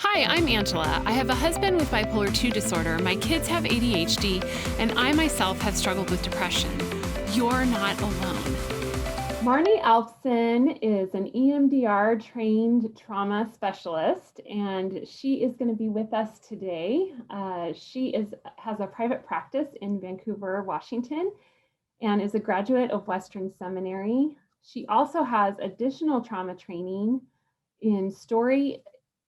Hi, I'm Angela. I have a husband with bipolar 2 disorder, my kids have ADHD, and I myself have struggled with depression. You're not alone. Marnie Alfson is an EMDR trained trauma specialist, and she is going to be with us today. She has a private practice in Vancouver, Washington, and is a graduate of Western Seminary. She also has additional trauma training in story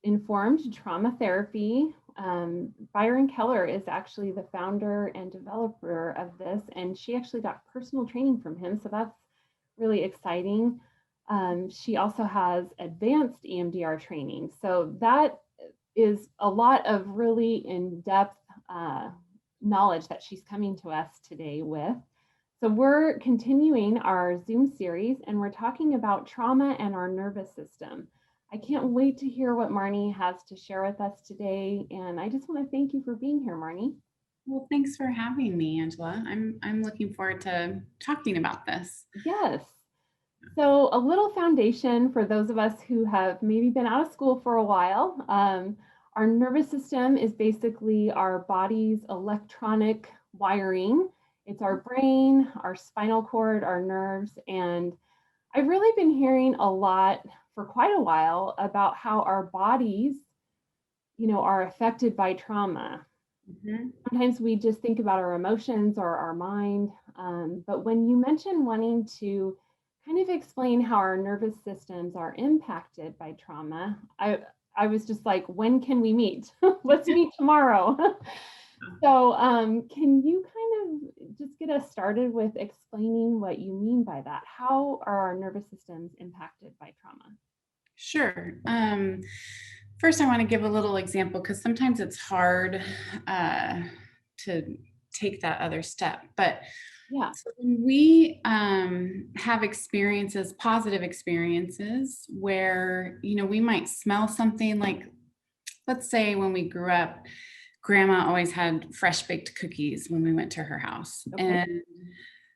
informed trauma therapy. Byron Keller is actually the founder and developer of this, and she actually got personal training from him. So that's really exciting. She also has advanced EMDR training. So that is a lot of really in-depth knowledge that she's coming to us today with. So we're continuing our Zoom series, and we're talking about trauma and our nervous system. I can't wait to hear what Marnie has to share with us today. And I just want to thank you for being here, Marnie. Well, thanks for having me, Angela. I'm looking forward to talking about this. Yes. So a little foundation for those of us who have maybe been out of school for a while. Our nervous system is basically our body's electronic wiring. It's our brain, our spinal cord, our nerves. And I've really been hearing a lot for quite a while about how our bodies, are affected by trauma. Sometimes we just think about our emotions or our mind. But when you mention wanting to kind of explain how our nervous systems are impacted by trauma, I was just like, when can we meet? Let's meet tomorrow. So can you kind of just get us started with explaining what you mean by that? How are our nervous systems impacted by trauma? Sure. First, I want to give a little example because sometimes it's hard to take that other step. But Yeah. so when we have experiences, positive experiences, where we might smell something like, let's say when we grew up, Grandma always had fresh baked cookies when we went to her house. Okay. And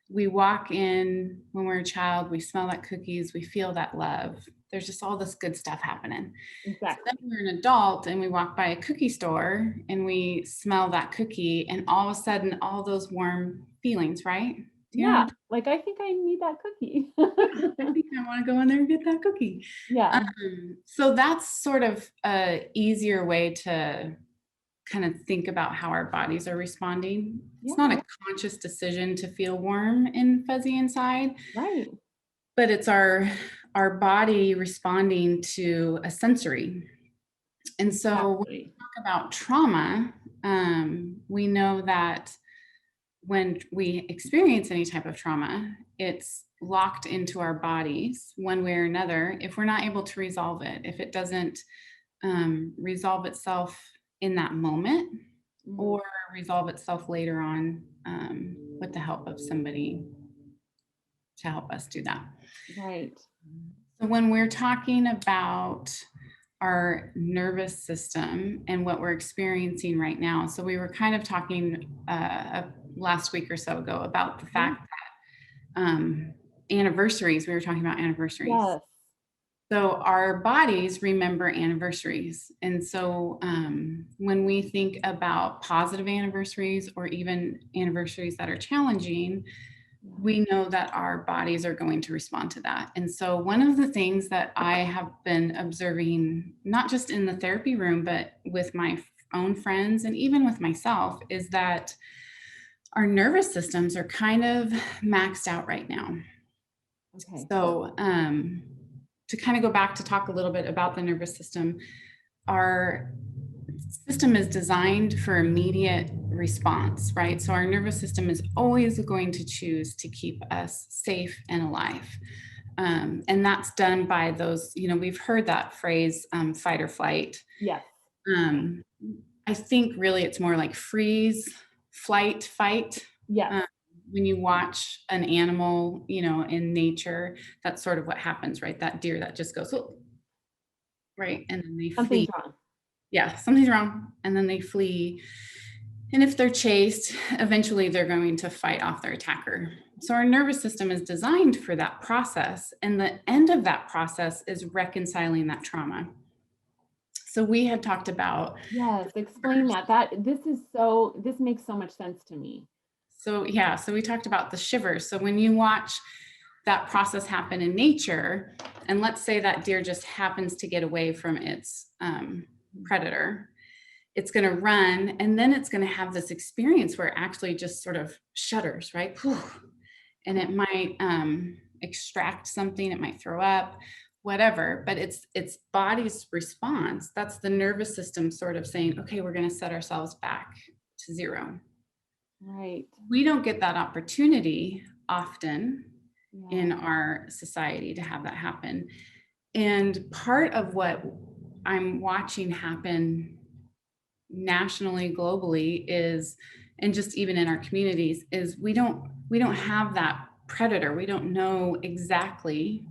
we walk in when we're a child, we smell that cookies, we feel that love. There's just all this good stuff happening. Exactly. So then we're an adult and we walk by a cookie store and we smell that cookie, and all of a sudden, all those warm feelings, right? Yeah. Like, I think I need that cookie. I think I want to go in there and get that cookie. Yeah. So that's sort of a easier way to kind of think about how our bodies are responding. It's not a conscious decision to feel warm and fuzzy inside, Right. but it's our body responding to a sensory. And so when we talk about trauma, we know that when we experience any type of trauma, it's locked into our bodies one way or another if we're not able to resolve it. If it doesn't resolve itself in that moment, or resolve itself later on with the help of somebody to help us do that. Right. So when we're talking about our nervous system and what we're experiencing right now, so we were kind of talking last week or so ago about the fact that anniversaries, we were talking about anniversaries. Yes. So our bodies remember anniversaries. And so when we think about positive anniversaries or even anniversaries that are challenging, we know that our bodies are going to respond to that. And so one of the things that I have been observing, not just in the therapy room, but with my own friends and even with myself, is that our nervous systems are kind of maxed out right now. Okay. So to kind of go back to talk a little bit about the nervous system, our system is designed for immediate response, right? So our nervous system is always going to choose to keep us safe and alive. And that's done by those, we've heard that phrase, fight or flight. Yes. I think really it's more like freeze, flight, fight. Yes. When you watch an animal, in nature, that's sort of what happens, right? That deer that just goes, oh, right? And then they Something's flee. wrong. Yeah, something's wrong. And then they flee. And if they're chased, eventually they're going to fight off their attacker. So our nervous system is designed for that process. And the end of that process is reconciling that trauma. So we had talked about, Yes, explain that. This makes so much sense to me. so yeah, so we talked about the shivers. So when you watch that process happen in nature, and let's say that deer just happens to get away from its predator, it's going to run, and then it's going to have this experience where it actually just sort of shudders, right? And it might extract something, it might throw up, whatever, but it's body's response. That's the nervous system sort of saying, okay, we're going to set ourselves back to zero. Right. We don't get that opportunity often in Yeah. our society to have that happen. And part of what I'm watching happen nationally, globally is, and just even in our communities, is we don't have that predator. We don't know exactly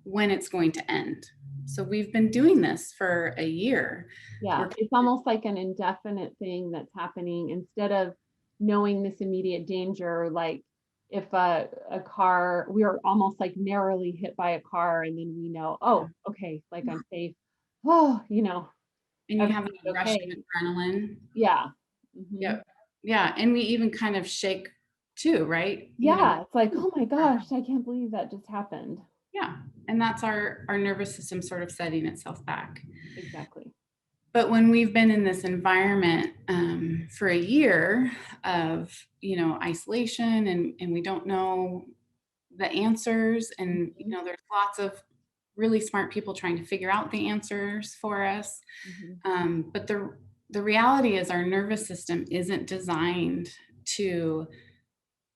when it's going to end. So we've been doing this for a year. Yeah. It's almost like an indefinite thing that's happening instead of knowing this immediate danger. Like if a car, we are almost like narrowly hit by a car, and then we know, oh, okay, like I'm safe. Oh, And you have that everything's rush okay. of adrenaline. Yeah. Mhm. Yep. Yeah. And we even kind of shake too, right? Yeah. It's like, oh my gosh, I can't believe that just happened. Yeah. And that's our nervous system sort of setting itself back. Exactly. But when we've been in this environment for a year of, isolation, and we don't know the answers, and, there's lots of really smart people trying to figure out the answers for us. But the reality is our nervous system isn't designed to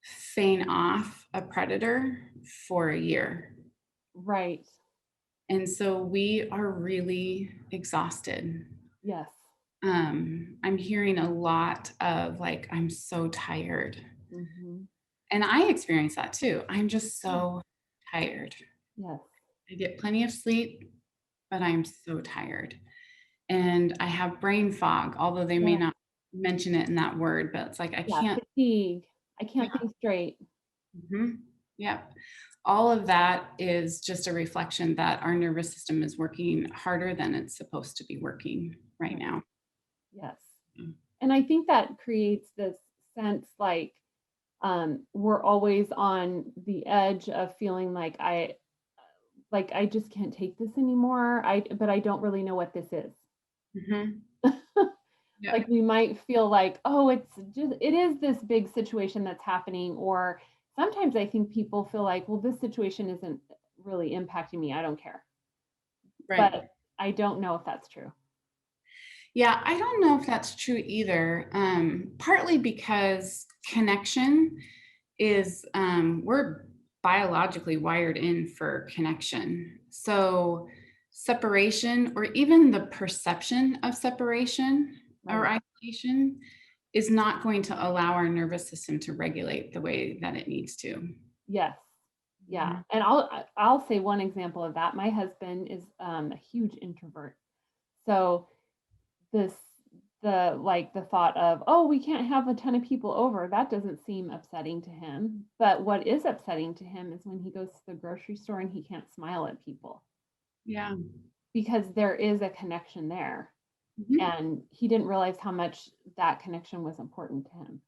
feign off a predator for a year. Right. And so we are really exhausted. Yes. I'm hearing a lot of like, I'm so tired. Mhm. And I experience that too. I'm just so tired. Yes. I get plenty of sleep, but I'm so tired. And I have brain fog, although they may Yeah. not mention it in that word, but it's like, I Yeah. can't. Fatigue. I Yeah. can't think straight. Yep. All of that is just a reflection that our nervous system is working harder than it's supposed to be working right now. Yes. Mm. And I think that creates this sense like we're always on the edge of feeling like I just can't take this anymore. But I don't really know what this is. Mhm. Yep. Like we might feel like, oh, it is this big situation that's happening. Or sometimes I think people feel like, well, this situation isn't really impacting me. I don't care. Right. But I don't know if that's true. Yeah, I don't know if that's true either. Partly because connection is, we're biologically wired in for connection. So separation, or even the perception of separation or isolation, is not going to allow our nervous system to regulate the way that it needs to. Yes. Yeah. Mhm. And I'll say one example of that. My husband is a huge introvert. So this the thought of, oh, we can't have a ton of people over, that doesn't seem upsetting to him. But what is upsetting to him is when he goes to the grocery store and he can't smile at people Yeah. because there is a connection there. Mhm. And he didn't realize how much that connection was important to him.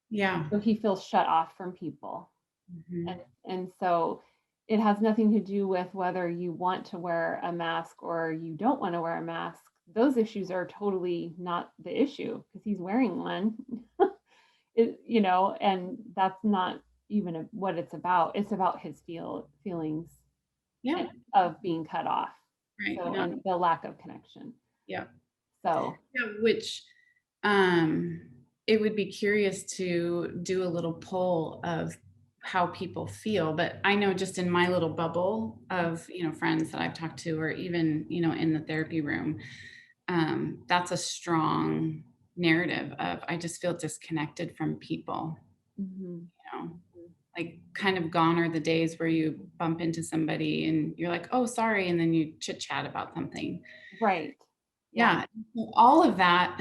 Yeah. So he feels shut off from people. Mhm. And so it has nothing to do with whether you want to wear a mask or you don't want to wear a mask. Those issues are totally not the issue because he's wearing one. And that's not even what it's about. It's about his feelings Yeah. of being cut off. Right. So, Yeah. and the lack of connection. Yeah. So, Yeah, which it would be curious to do a little poll of how people feel, but I know just in my little bubble of, friends that I've talked to, or even, in the therapy room, that's a strong narrative of, I just feel disconnected from people, like kind of gone are the days where you bump into somebody and you're like, oh, sorry. And then you chit chat about something. right. Yeah. All of that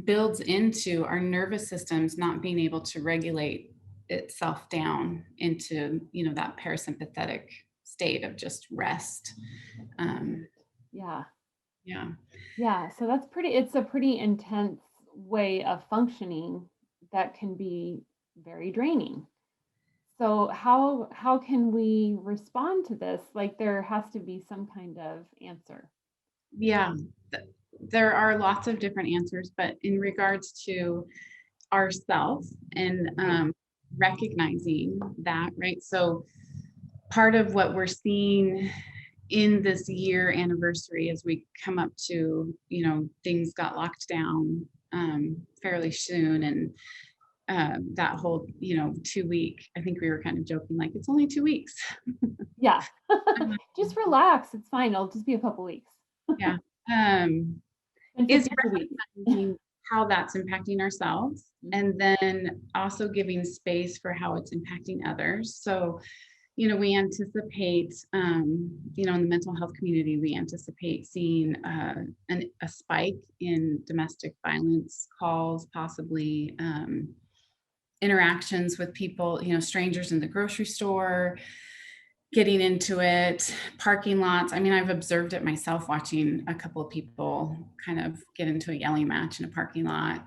builds into our nervous systems not being able to regulate itself down into, that parasympathetic state of just rest. Yeah. Yeah. Yeah, so it's a pretty intense way of functioning that can be very draining. So how can we respond to this? Like there has to be some kind of answer. Yeah. There are lots of different answers, but in regards to ourselves and Right. recognizing that, right? So part of what we're seeing in this year anniversary as we come up to, things got locked down fairly soon. And that whole, 2 week, I think we were kind of joking, like, it's only 2 weeks. Yeah. Um, Just relax. It's fine. It'll just be a couple weeks. yeah. Um, And is 52 weeks. recognizing how that's impacting ourselves Mhm. and then also giving space for how it's impacting others. So, we anticipate, in the mental health community, we anticipate seeing a spike in domestic violence calls, possibly interactions with people, strangers in the grocery store, getting into it, parking lots. I mean, I've observed it myself watching a couple of people kind of get into a yelling match in a parking lot.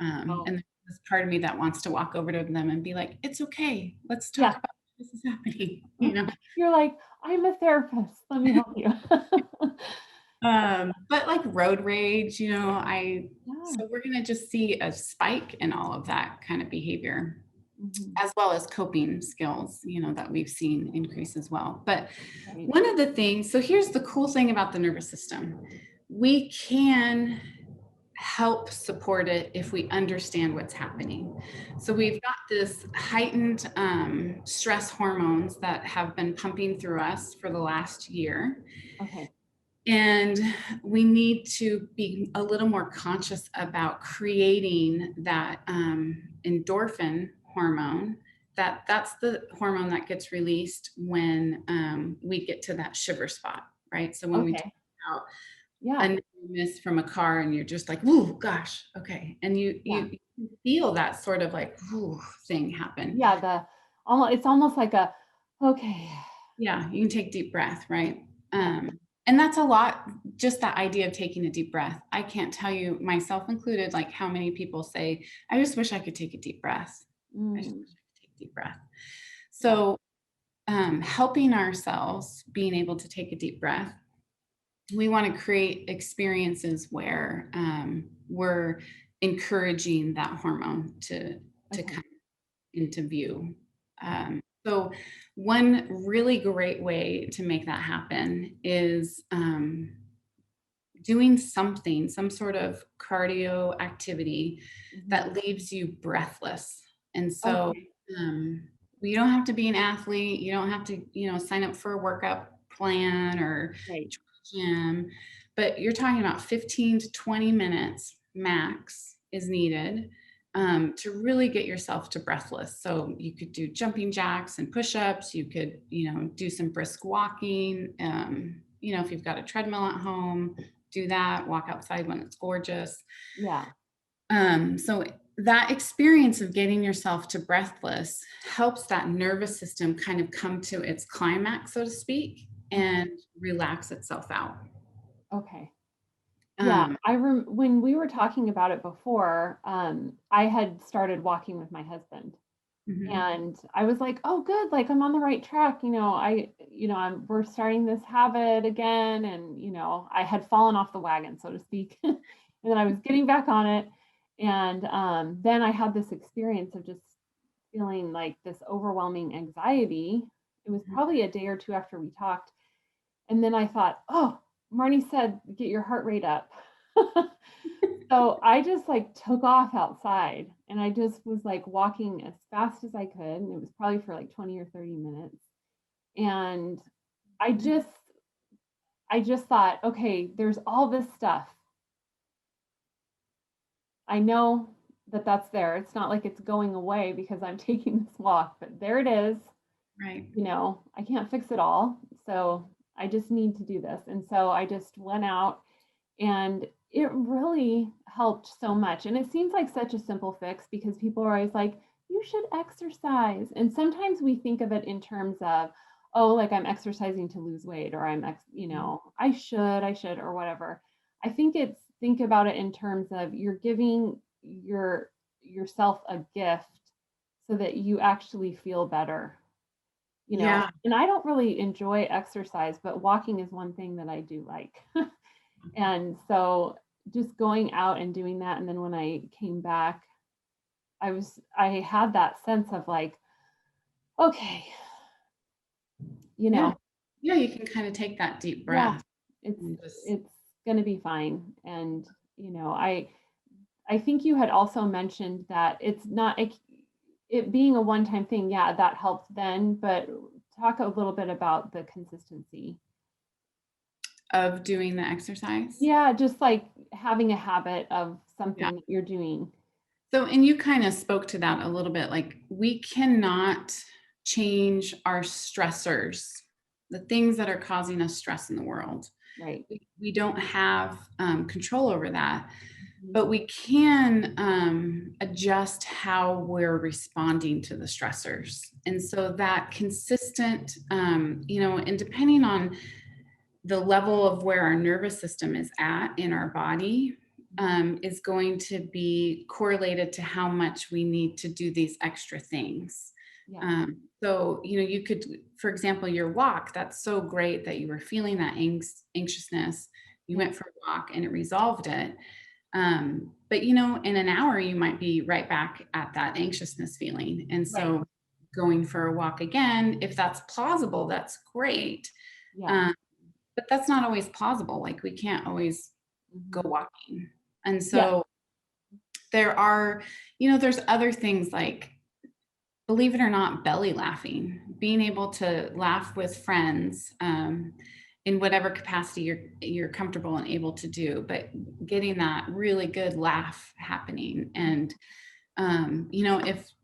Oh, And there's part of me that wants to walk over to them and be like, it's okay. Let's talk yeah. about this is happening, You're like, I'm a therapist. Let me help you. But like road rage, Yeah. so we're going to just see a spike in all of that kind of behavior, Mhm. as well as coping skills, that we've seen increase as well. But Right. one of the things, so here's the cool thing about the nervous system. We can help support it if we understand what's happening. So we've got this heightened stress hormones that have been pumping through us for the last year. Okay. And we need to be a little more conscious about creating that endorphin hormone. That's the hormone that gets released when we get to that shiver spot, right? So when we talk Okay. about Yeah. a near miss from a car and you're just like, "Ooh, gosh, okay," and Yeah. you feel that sort of like "Ooh" thing happen. Yeah. It's almost like a, okay. Yeah, you can take deep breath, right? Yeah. And that's a lot, just that idea of taking a deep breath. I can't tell you, myself included, like how many people say, I just wish I could take a deep breath. I just Mm, wish I could take a deep breath. yeah. So, helping ourselves being able to take a deep breath, we want to create experiences where we're encouraging that hormone to Okay. come into view. So one really great way to make that happen is doing something, some sort of cardio activity Mhm. that leaves you breathless. And so Okay. um, you don't have to be an athlete. You don't have to, sign up for a workout plan or Right. gym, but you're talking about 15 to 20 minutes max is needed to really get yourself to breathless. So you could do jumping jacks and push-ups. You could, do some brisk walking. If you've got a treadmill at home, do that. Walk outside when it's gorgeous. Yeah. So that experience of getting yourself to breathless helps that nervous system kind of come to its climax, so to speak, Mhm. and relax itself out. Okay. Yeah, Um, when we were talking about it before, I had started walking with my husband, mhm. and I was like, "Oh, good, like I'm on the right track." We're starting this habit again, and I had fallen off the wagon, so to speak, and then I was getting back on it, and then I had this experience of just feeling like this overwhelming anxiety. It was probably a day or two after we talked, and then I thought, "Oh, Marnie said get your heart rate up." So I just like took off outside and I just was like walking as fast as I could. And it was probably for like 20 or 30 minutes. And I just I just thought, okay, there's all this stuff. I know that that's there. It's not like it's going away because I'm taking this walk, but there it is. Right. I can't fix it all. So I just need to do this. And so I just went out and it really helped so much. And it seems like such a simple fix because people are always like, you should exercise. And sometimes we think of it in terms of, oh, like I'm exercising to lose weight or I should, or whatever. I think think about it in terms of you're giving yourself a gift so that you actually feel better, Yeah. and I don't really enjoy exercise, but walking is one thing that I do like. And so just going out and doing that, and then when I came back, I had that sense of like, okay, you Yeah. know, Yeah. You can kind of take that deep yeah, breath it's and just, it's gonna be fine. And I think you had also mentioned that it's not it being a one-time thing. Yeah, that helped then, but talk a little bit about the consistency. of doing the exercise. Yeah, just like having a habit of Yeah. something that you're doing. So, and you kind of spoke to that a little bit, like we cannot change our stressors, the things that are causing us stress in the world. Right. We don't have control over that, Mhm. but we can adjust how we're responding to the stressors. And so that consistent, and depending on the level of where our nervous system is at in our body, is going to be correlated to how much we need to do these extra things. Yeah. So, you could, for example, your walk, that's so great that you were feeling that anxiousness. You Yeah. went for a walk and it resolved it. But, in an hour, you might be right back at that anxiousness feeling. And Right. so going for a walk again, if that's plausible, that's great. Yeah. Um, but that's not always plausible. Like we can't always go Mhm. walking. And Yeah. so there are, there's other things like, believe it or not, belly laughing, being able to laugh with friends, in whatever capacity you're comfortable and able to do, but getting that really good laugh happening. And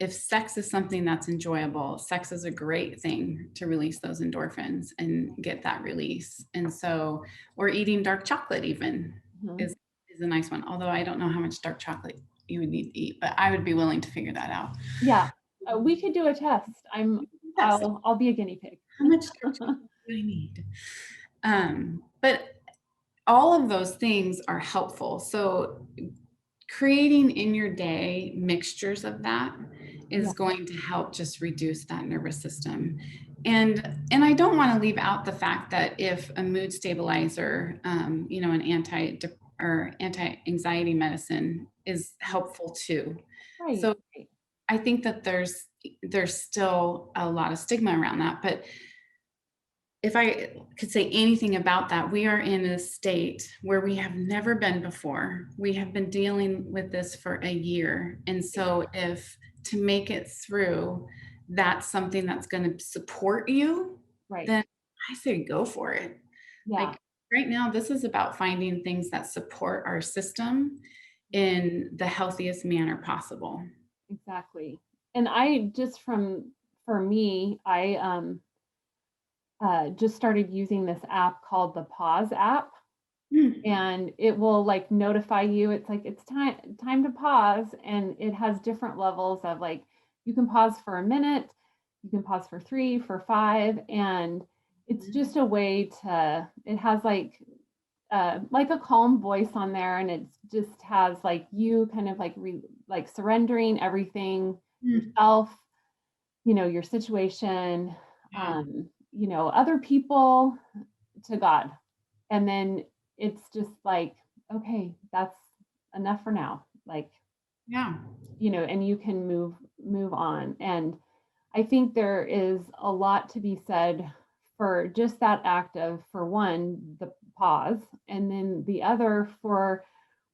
if sex is something that's enjoyable, sex is a great thing to release those endorphins and get that release. And so, or eating dark chocolate even Mhm. is a nice one. Although I don't know how much dark chocolate you would need to eat, but I would be willing to figure that out. Yeah. We could do a test. Test. I'll be a guinea pig. How much dark chocolate do I need? But all of those things are helpful. So creating in your day mixtures of that Yeah. is going to help just reduce that nervous system. And I don't want to leave out the fact that if a mood stabilizer, an anti-anxiety medicine is helpful too. Right. So I think that there's still a lot of stigma around that. But if I could say anything about that, we are in a state where we have never been before. We have been dealing with this for a year. And so if to make it through, that's something that's going to support you, Right. then I say go for it. Yeah. Like right now, this is about finding things that support our system in the healthiest manner possible. Exactly. And I just for me, I just started using this app called the Pause app, Mm. and it will like notify you. It's like it's time to pause, and it has different levels of like you can pause for a minute, you can pause for 3, for 5, and it's just a way to. It has like a calm voice on there, and it just has like you kind of like surrendering everything Mm. yourself, your situation, Yeah. other people, to God. And then it's just like, okay, that's enough for now. Like, Yeah. and you can move on. And I think there is a lot to be said for just that act of, for one, the pause, and then the other for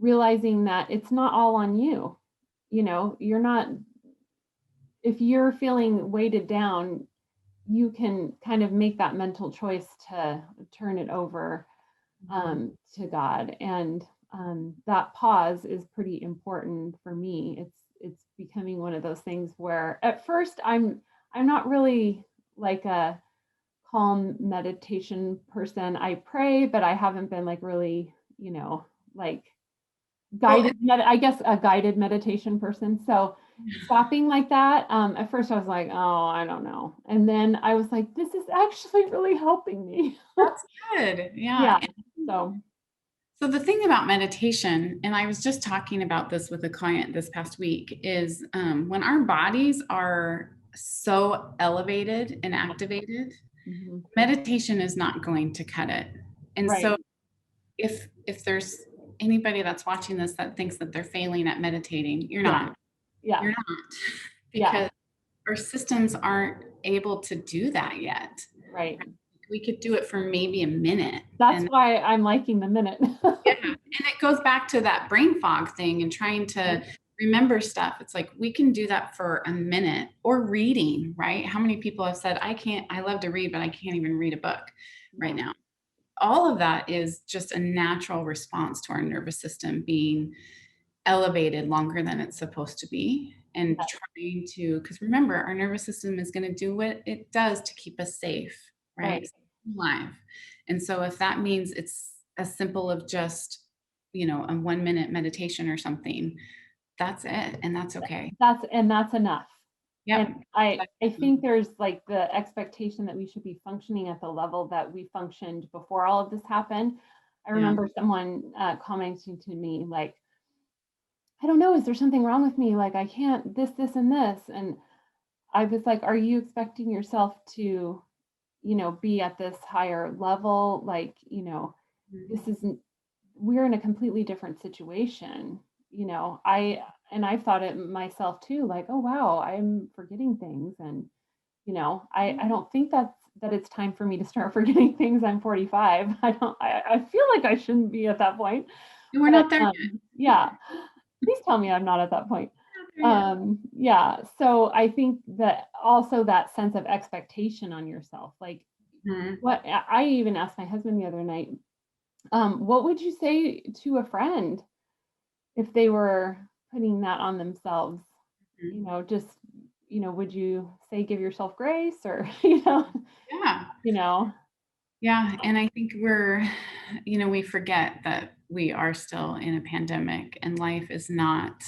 realizing that it's not all on you. You're not, if you're feeling weighted down, you can kind of make that mental choice to turn it over to God. And that pause is pretty important for me. It's becoming one of those things where at first I'm not really like a calm meditation person. I pray, but I haven't been like really, like Well, I guess a guided meditation person. So stopping like that, at first I was like, oh, I don't know. And then I was like, this is actually really helping me. that's good. Yeah. Yeah. So So the thing about meditation, and I was just talking about this with a client this past week, is when our bodies are so elevated and activated, meditation is not going to cut it. And Right. so if there's anybody that's watching this that thinks that they're failing at meditating, you're not. Yeah. You're not, Yeah. because our systems aren't able to do that yet. Right. We could do it for maybe a minute. That's why I'm liking the minute. Yeah. And it goes back to that brain fog thing and trying to remember stuff. It's like we can do that for a minute, or reading, right? How many people have said, I love to read, but I can't even read a book right now. All of that is just a natural response to our nervous system being elevated longer than it's supposed to be, and trying to, because remember, our nervous system is going to do what it does to keep us safe, right? Alive. And so if that means it's as simple of just, a 1-minute meditation or something, that's it. And that's okay. That's enough. Yep. And I think there's like the expectation that we should be functioning at the level that we functioned before all of this happened. I remember someone commenting to me like, I don't know, is there something wrong with me? Like I can't this, and this. And I was like, are you expecting yourself to, be at this higher level? Like, this isn't, we're in a completely different situation. I thought it myself too, like, oh wow, I'm forgetting things. And, I don't think that it's time for me to start forgetting things. I'm 45. I feel like I shouldn't be at that point. We're not there yet. Yeah. Please tell me I'm not at that point. Yeah. So I think that also that sense of expectation on yourself, like what I even asked my husband the other night, what would you say to a friend if they were putting that on themselves? Just, would you say, give yourself grace, or, Yeah. Yeah. And I think we forget that we are still in a pandemic, and life is not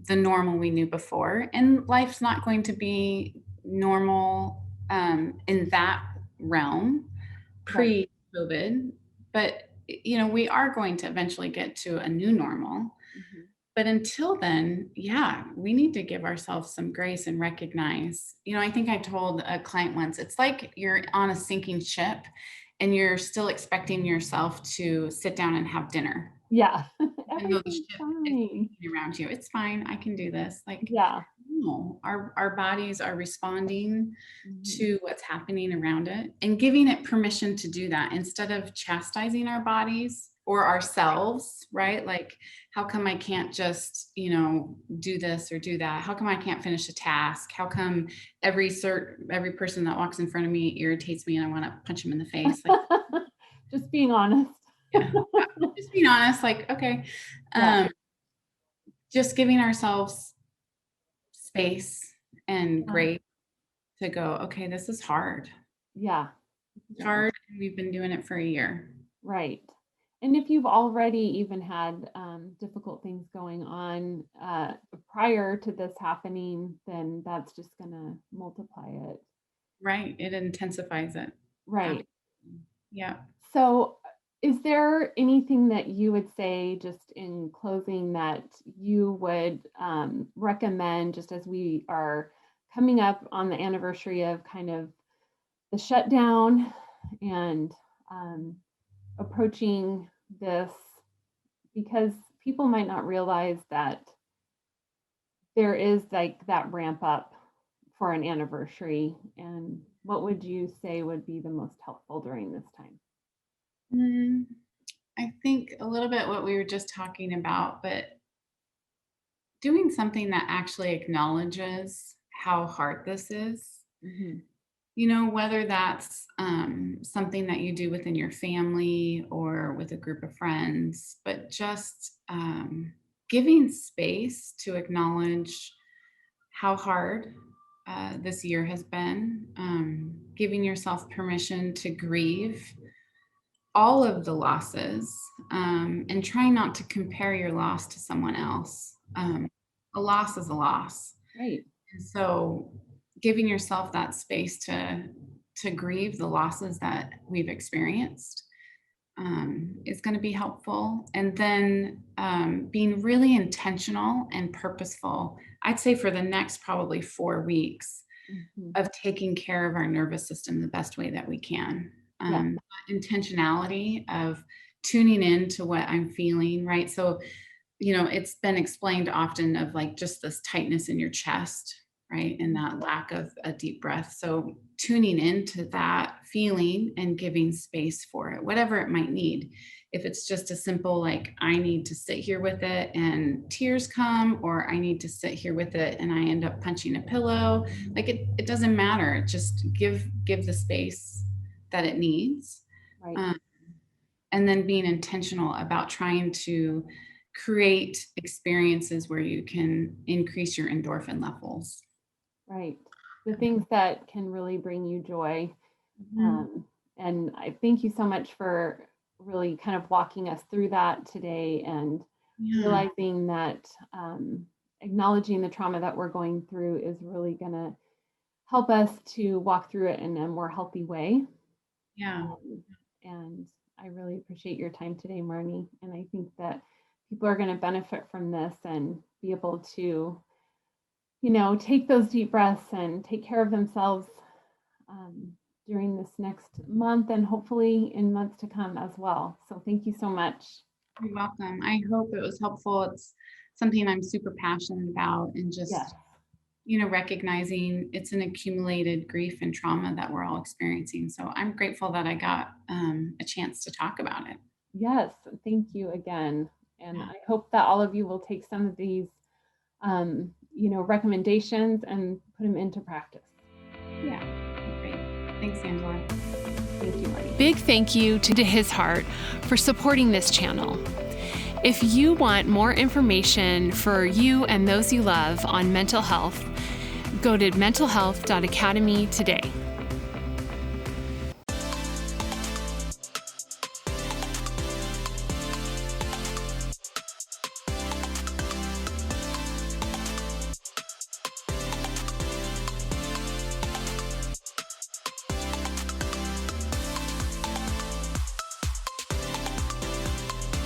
the normal we knew before. And life's not going to be normal in that realm pre-COVID. But, we are going to eventually get to a new normal. But until then, we need to give ourselves some grace and recognize, I think I told a client once, it's like you're on a sinking ship and you're still expecting yourself to sit down and have dinner. Yeah. Even though the ship is around you, it's fine. I can do this. Like, no, our bodies are responding to what's happening around it and giving it permission to do that, instead of chastising our bodies or ourselves, right? Like, how come I can't just, do this or do that? How come I can't finish a task? How come every person that walks in front of me irritates me and I want to punch them in the face? Like, just being honest. Just being honest, like, okay. Just giving ourselves space and grace to go, okay, this is hard. Yeah. It's hard. We've been doing it for a year. Right. And if you've already even had difficult things going on prior to this happening, then that's just going to multiply it. Right. It intensifies it. Right. Yeah. So is there anything that you would say, just in closing, that you would recommend, just as we are coming up on the anniversary of kind of the shutdown and approaching this, because people might not realize that there is like that ramp up for an anniversary, and what would you say would be the most helpful during this time? I think a little bit what we were just talking about, but doing something that actually acknowledges how hard this is. Whether that's something that you do within your family or with a group of friends, but just giving space to acknowledge how hard this year has been, giving yourself permission to grieve all of the losses, and trying not to compare your loss to someone else. A loss is a loss. Right. And so giving yourself that space to grieve the losses that we've experienced, is going to be helpful. And then being really intentional and purposeful, I'd say for the next probably 4 weeks of taking care of our nervous system the best way that we can. Intentionality of tuning in to what I'm feeling, right? So, it's been explained often of like just this tightness in your chest, right? And that lack of a deep breath. So tuning into that feeling and giving space for it, whatever it might need. If it's just a simple, like, I need to sit here with it and tears come, or I need to sit here with it and I end up punching a pillow, like it doesn't matter. Just give the space that it needs. Right. And then being intentional about trying to create experiences where you can increase your endorphin levels. Right. The things that can really bring you joy. And I thank you so much for really kind of walking us through that today, and realizing that acknowledging the trauma that we're going through is really going to help us to walk through it in a more healthy way. And I really appreciate your time today, Marnie. And I think that people are going to benefit from this and be able to, take those deep breaths and take care of themselves during this next month, and hopefully in months to come as well. So thank you so much. You're welcome. I hope it was helpful. It's something I'm super passionate about, and just, recognizing it's an accumulated grief and trauma that we're all experiencing. So I'm grateful that I got a chance to talk about it. Yes, thank you again. And I hope that all of you will take some of these, recommendations and put them into practice. Yeah, great. Thanks, Angela. Thank you, Marty. Big thank you to His Heart for supporting this channel. If you want more information for you and those you love on mental health, go to mentalhealth.academy today.